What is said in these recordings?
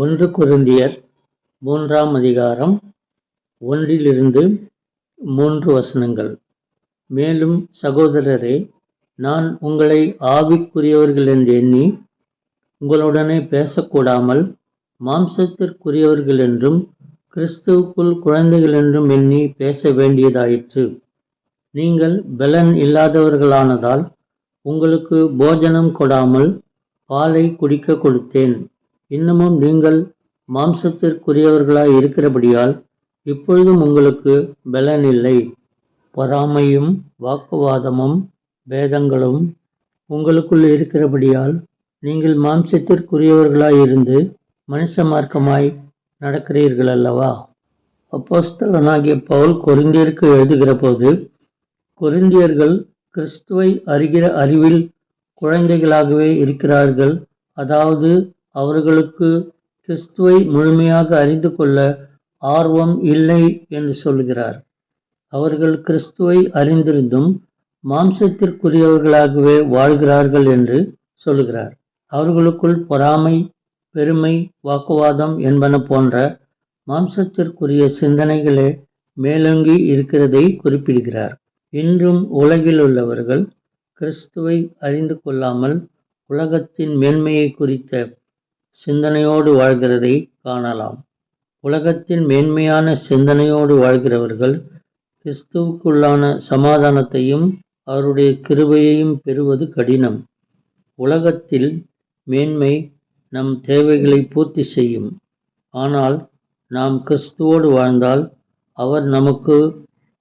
ஒன்று கொரிந்தியர் 3ஆம் அதிகாரம் 1-3 வசனங்கள். மேலும் சகோதரரே, நான் உங்களை ஆவிக்குரியவர்கள் என்று எண்ணி உங்களுடனே பேசக்கூடாமல் மாம்சத்திற்குரியவர்கள் என்றும் கிறிஸ்துவுக்குள் குழந்தைகள் என்றும் எண்ணி பேச வேண்டியதாயிற்று. நீங்கள் பலன் இல்லாதவர்களானதால் உங்களுக்கு போஜனம் கொடாமல் பாலை குடிக்க கொடுத்தேன். இன்னமும் நீங்கள் மாம்சத்திற்குரியவர்களாய் இருக்கிறபடியால் இப்பொழுதும் உங்களுக்கு பலன் இல்லை. பொறாமையும் வாக்குவாதமும் பேதங்களும் உங்களுக்குள் இருக்கிறபடியால் நீங்கள் மாம்சத்திற்குரியவர்களாய் இருந்து மனுஷ மார்க்கமாய் நடக்கிறீர்கள் அல்லவா? அப்போஸ்தலனாகிய பவுல் கொரிந்தியருக்கு எழுதுகிற போது, கொரிந்தியர்கள் கிறிஸ்துவை அறிகிற அறிவில் குழந்தைகளாகவே இருக்கிறார்கள். அதாவது அவர்களுக்கு கிறிஸ்துவை முழுமையாக அறிந்து கொள்ள ஆர்வம் இல்லை என்று சொல்கிறார். அவர்கள் கிறிஸ்துவை அறிந்திருந்தும் மாம்சத்திற்குரியவர்களாகவே வாழ்கிறார்கள் என்று சொல்கிறார். அவர்களுக்குள் பொறாமை, பெருமை, வாக்குவாதம் என்பன போன்ற மாம்சத்திற்குரிய சிந்தனைகளே மேலோங்கி இருக்கிறதை குறிப்பிடுகிறார். இன்றும் உலகில் உள்ளவர்கள் கிறிஸ்துவை அறிந்து கொள்ளாமல் உலகத்தின் மேன்மையை குறித்த சிந்தனையோடு வாழ்கிறதை காணலாம். உலகத்தின் மேன்மையான சிந்தனையோடு வாழ்கிறவர்கள் கிறிஸ்துவுக்குள்ளான சமாதானத்தையும் அவருடைய கிருபையையும் பெறுவது கடினம். உலகத்தில் மேன்மை நம் தேவைகளை பூர்த்தி செய்யும். ஆனால் நாம் கிறிஸ்துவோடு வாழ்ந்தால் அவர் நமக்கு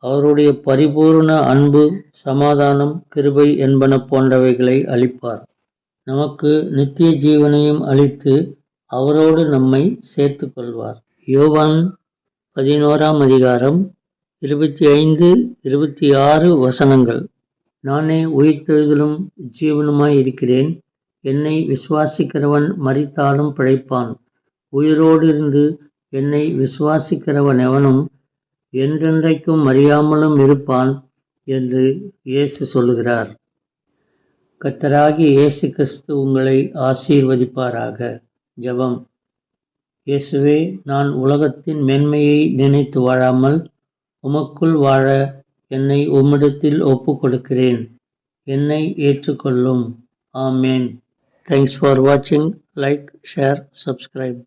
அவருடைய பரிபூர்ண அன்பு, சமாதானம், கிருபை என்பன போன்றவைகளை அளிப்பார். நமக்கு நித்திய ஜீவனையும் அளித்து அவரோடு நம்மை சேர்த்து கொள்வார். யோவான் 11ஆம் அதிகாரம் 25-26 வசனங்கள். நானே உயிர்த்தெழுதலும் ஜீவனுமாய் இருக்கிறேன். என்னை விசுவாசிக்கிறவன் மரித்தாலும் பிழைப்பான். உயிரோடு இருந்து என்னை விசுவாசிக்கிறவன் எவனும் என்றென்றைக்கும் மறியாமலும் இருப்பான் என்று இயேசு சொல்லுகிறார். கர்த்தராகிய இயேசு கிறிஸ்து உங்களை ஆசீர்வதிப்பாராக. ஜெபம். இயேசுவே, நான் உலகத்தின் மேன்மையை நினைத்து வாழாமல் உமக்குள் வாழ என்னை உம்மிடத்தில் ஒப்பு கொடுக்கிறேன். என்னை ஏற்றுக்கொள்ளும். ஆமேன். தேங்க்ஸ் ஃபார் வாட்சிங். Like, share, subscribe.